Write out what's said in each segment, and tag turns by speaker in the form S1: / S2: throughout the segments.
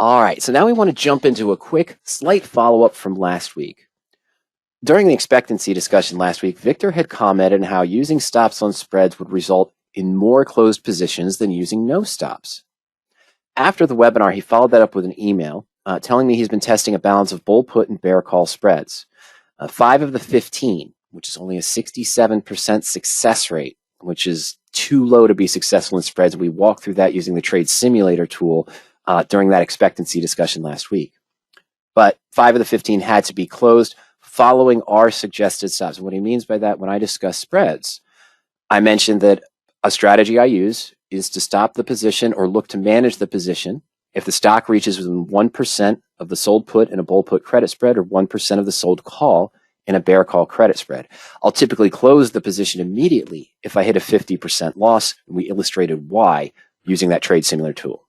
S1: All right, so now we want to jump into a quick, slight follow-up from last week. During the expectancy discussion last week, Victor had commented on how using stops on spreads would result in more closed positions than using no stops. After the webinar, he followed that up with an email telling me he's been testing a balance of bull put and bear call spreads. 5 of the 15, which is only a 67% success rate, which is too low to be successful in spreads. We walked through that using the trade simulator tool during that expectancy discussion last week. But 5 of the 15 had to be closed following our suggested stops. And what he means by that, when I discuss spreads, I mentioned that a strategy I use is to stop the position or look to manage the position if the stock reaches within 1% of the sold put in a bull put credit spread or 1% of the sold call in a bear call credit spread. I'll typically close the position immediately if I hit a 50% loss, and we illustrated why using that trade simulator tool.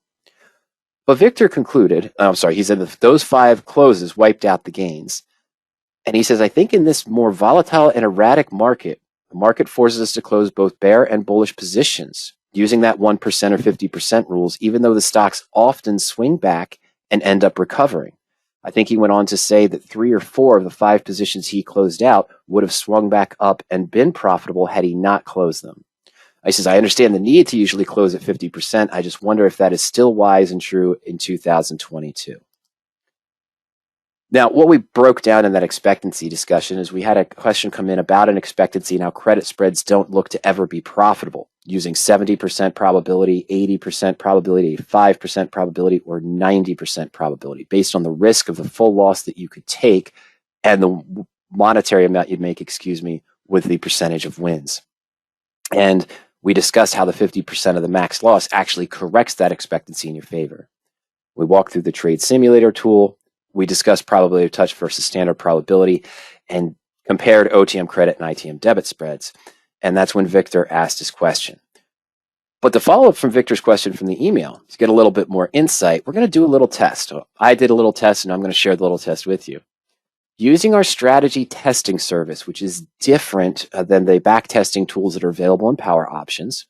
S1: But Victor concluded, he said that those 5 closes wiped out the gains. And he says, I think in this more volatile and erratic market, the market forces us to close both bear and bullish positions using that 1% or 50% rules, even though the stocks often swing back and end up recovering. I think he went on to say that 3 or 4 of the 5 positions he closed out would have swung back up and been profitable had he not closed them. I says, I understand the need to usually close at 50%. I just wonder if that is still wise and true in 2022. Now, what we broke down in that expectancy discussion is we had a question come in about an expectancy and how credit spreads don't look to ever be profitable using 70% probability, 80% probability, 5% probability, or 90% probability based on the risk of the full loss that you could take and the monetary amount you'd make, with the percentage of wins. And we discussed how the 50% of the max loss actually corrects that expectancy in your favor. We walked through the trade simulator tool. We discussed probability of touch versus standard probability and compared OTM credit and ITM debit spreads. And that's when Victor asked his question. But to follow up from Victor's question from the email, to get a little bit more insight, we're going to do a little test. I did a little test, and I'm going to share the little test with you. Using our strategy testing service, which is different than the back testing tools that are available in Power Options,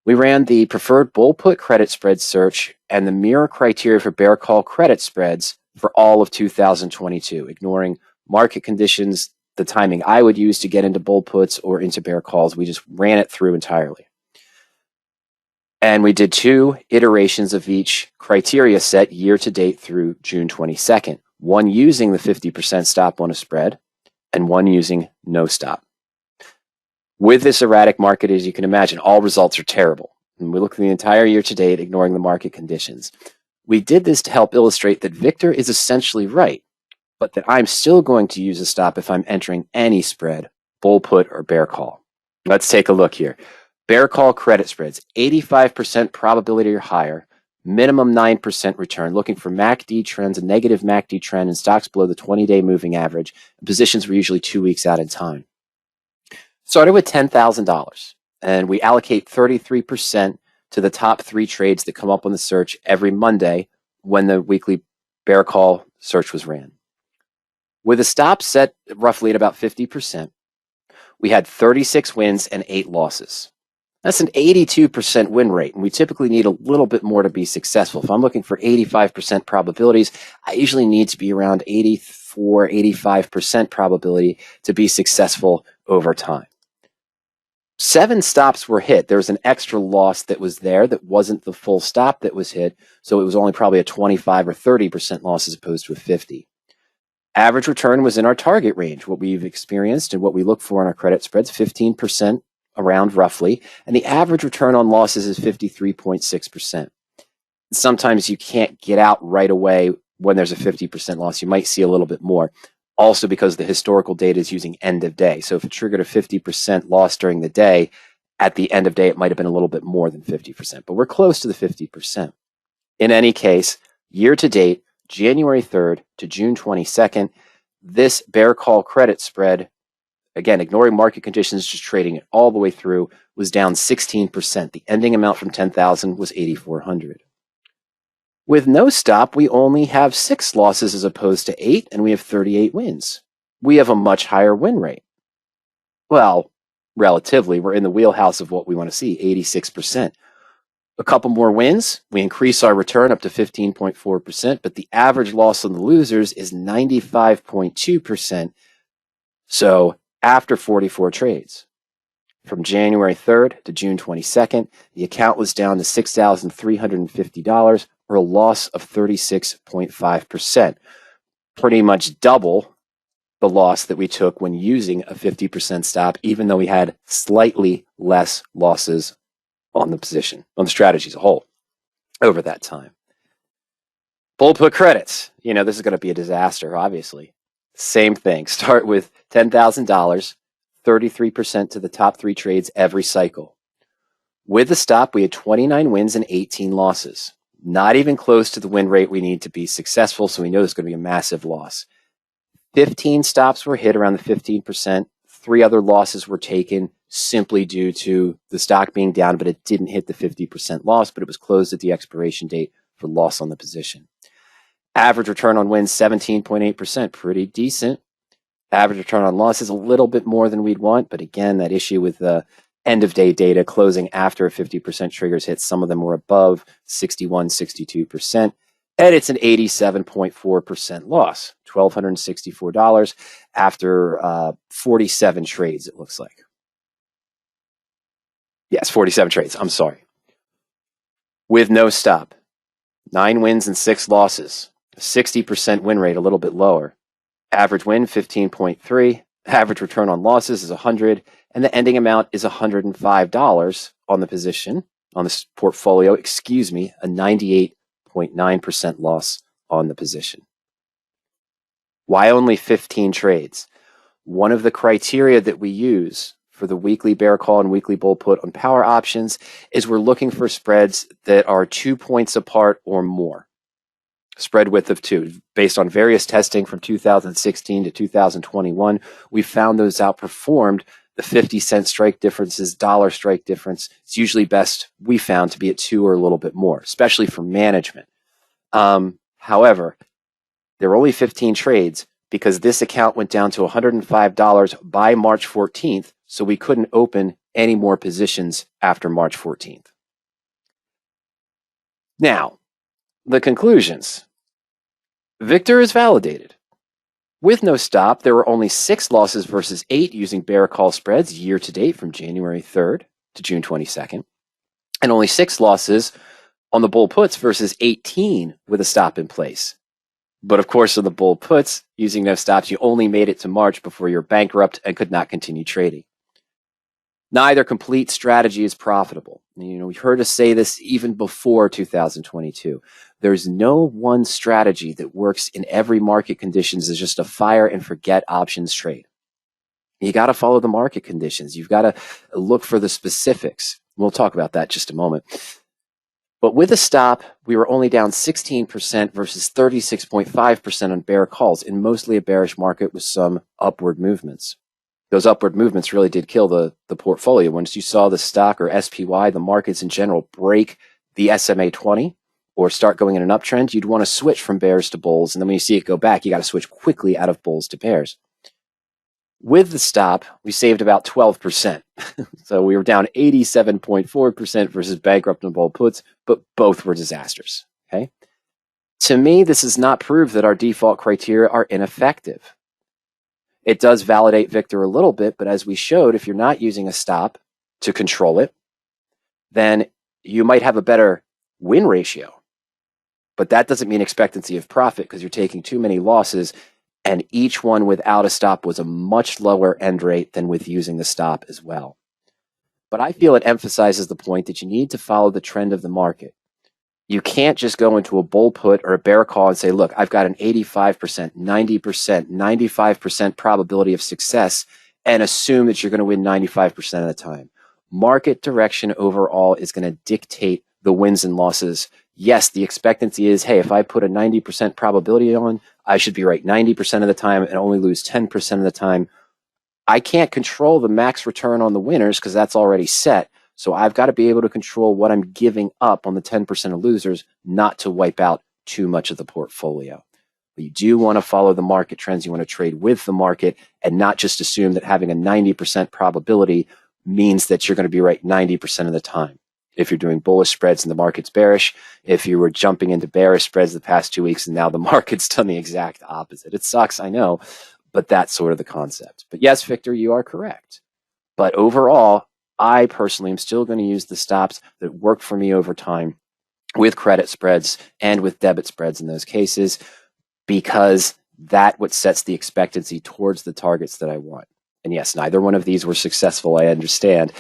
S1: we ran the preferred bull put credit spread search and the mirror criteria for bear call credit spreads for all of 2022, ignoring market conditions, the timing I would use to get into bull puts or into bear calls. We just ran it through entirely. And we did 2 iterations of each criteria set year to date through June 22nd, one using the 50% stop on a spread and one using no stop. With this erratic market, as you can imagine, all results are terrible. And we look at the entire year to date, ignoring the market conditions. We did this to help illustrate that Victor is essentially right, but that I'm still going to use a stop if I'm entering any spread, bull put or bear call. Let's take a look here. Bear call credit spreads, 85% probability or higher, minimum 9% return, looking for MACD trends, a negative MACD trend, and stocks below the 20-day moving average. And positions were usually 2 weeks out in time. Started with $10,000, and we allocate 33% to the top 3 trades that come up on the search every Monday when the weekly bear call search was ran. With a stop set roughly at about 50%, we had 36 wins and 8 losses. That's an 82% win rate, and we typically need a little bit more to be successful. If I'm looking for 85% probabilities, I usually need to be around 84, 85% probability to be successful over time. 7 stops were hit. There was an extra loss that was there that wasn't the full stop that was hit, so it was only probably a 25 or 30% loss as opposed to a 50. Average return was in our target range, what we've experienced and what we look for in our credit spreads, 15% around roughly, and the average return on losses is 53.6%. Sometimes you can't get out right away when there's a 50% loss. You might see a little bit more. Also because the historical data is using end of day. So if it triggered a 50% loss during the day, at the end of day, it might have been a little bit more than 50%, but we're close to the 50%. In any case, year to date, January 3rd to June 22nd, this bear call credit spread, again, ignoring market conditions, just trading it all the way through, was down 16%. The ending amount from 10,000 was 8,400. With no stop, we only have 6 losses as opposed to 8, and we have 38 wins. We have a much higher win rate. Well, relatively, we're in the wheelhouse of what we want to see, 86%. A couple more wins, we increase our return up to 15.4%, but the average loss on the losers is 95.2%. So after 44 trades, from January 3rd to June 22nd, the account was down to $6,350, or a loss of 36.5%. Pretty much double the loss that we took when using a 50% stop, even though we had slightly less losses on the position, on the strategy as a whole over that time. Bull put credits. This is going to be a disaster, obviously. Same thing. Start with $10,000, 33% to the top 3 trades every cycle. With the stop, we had 29 wins and 18 losses. Not even close to the win rate we need to be successful, so we know there's going to be a massive loss. 15 stops were hit around the 15%. 3 other losses were taken simply due to the stock being down, but it didn't hit the 50% loss, but it was closed at the expiration date for loss on the position. Average return on wins, 17.8%, pretty decent. Average return on loss is a little bit more than we'd want, but again, that issue with the end of day data closing after a 50% triggers hit, some of them were above 61, 62%. And it's an 87.4% loss, $1,264 after 47 trades, it looks like. Yes, 47 trades, I'm sorry. With no stop, 9 wins and 6 losses, a 60% win rate, a little bit lower. Average win, 15.3. Average return on losses is 100, and the ending amount is $105 on the position, on this portfolio, a 98.9% loss on the position. Why only 15 trades? One of the criteria that we use for the weekly bear call and weekly bull put on power options is we're looking for spreads that are 2 points apart or more. Spread width of 2. Based on various testing from 2016 to 2021, we found those outperformed the 50-cent strike differences, dollar strike difference. It's usually best, we found, to be at 2 or a little bit more, especially for management. However, there were only 15 trades because this account went down to $105 by March 14th, so we couldn't open any more positions after March 14th. Now, the conclusions. Victor is validated. With no stop, there were only 6 losses versus 8 using bear call spreads year to date from January 3rd to June 22nd, and only 6 losses on the bull puts versus 18 with a stop in place. But of course, on the bull puts, using no stops, you only made it to March before you're bankrupt and could not continue trading. Neither complete strategy is profitable. We heard us say this even before 2022. There's no one strategy that works in every market conditions as just a fire and forget options trade. You got to follow the market conditions. You've got to look for the specifics. We'll talk about that in just a moment. But with a stop, we were only down 16% versus 36.5% on bear calls in mostly a bearish market with some upward movements. Those upward movements really did kill the portfolio. Once you saw the stock or SPY, the markets in general, break the SMA 20 or start going in an uptrend, you'd want to switch from bears to bulls. And then when you see it go back, you got to switch quickly out of bulls to bears. With the stop, we saved about 12%. So we were down 87.4% versus bankrupt and bull puts, but both were disasters. Okay. To me, this does not prove that our default criteria are ineffective. It does validate Victor a little bit, but as we showed, if you're not using a stop to control it, then you might have a better win ratio. But that doesn't mean expectancy of profit because you're taking too many losses, and each one without a stop was a much lower end rate than with using the stop as well. But I feel it emphasizes the point that you need to follow the trend of the market. You can't just go into a bull put or a bear call and say, look, I've got an 85%, 90%, 95% probability of success and assume that you're going to win 95% of the time. Market direction overall is going to dictate the wins and losses. Yes, the expectancy is, hey, if I put a 90% probability on, I should be right 90% of the time and only lose 10% of the time. I can't control the max return on the winners because that's already set. So I've got to be able to control what I'm giving up on the 10% of losers, not to wipe out too much of the portfolio. But you do want to follow the market trends. You want to trade with the market and not just assume that having a 90% probability means that you're going to be right 90% of the time. if you're doing bullish spreads and the market's bearish, if you were jumping into bearish spreads the past 2 weeks and now the market's done the exact opposite. It sucks, I know, but that's sort of the concept. But yes, Victor, you are correct. But overall, I personally am still going to use the stops that worked for me over time with credit spreads and with debit spreads in those cases, because that what sets the expectancy towards the targets that I want. And yes, neither one of these were successful, I understand.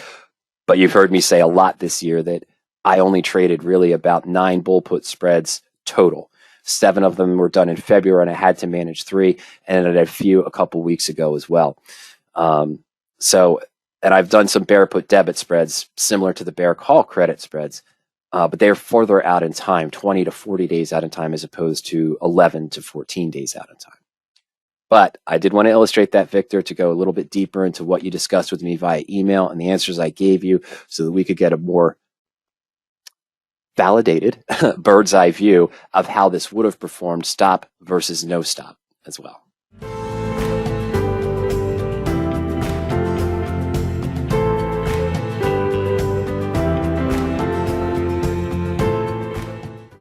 S1: But you've heard me say a lot this year that I only traded really about 9 bull put spreads total. 7 of them were done in February, and I had to manage 3, and I had a few a couple weeks ago as well. And I've done some bear put debit spreads similar to the bear call credit spreads, but they're further out in time, 20 to 40 days out in time, as opposed to 11 to 14 days out in time. But I did want to illustrate that, Victor, to go a little bit deeper into what you discussed with me via email and the answers I gave you so that we could get a more validated bird's eye view of how this would have performed stop versus no stop as well.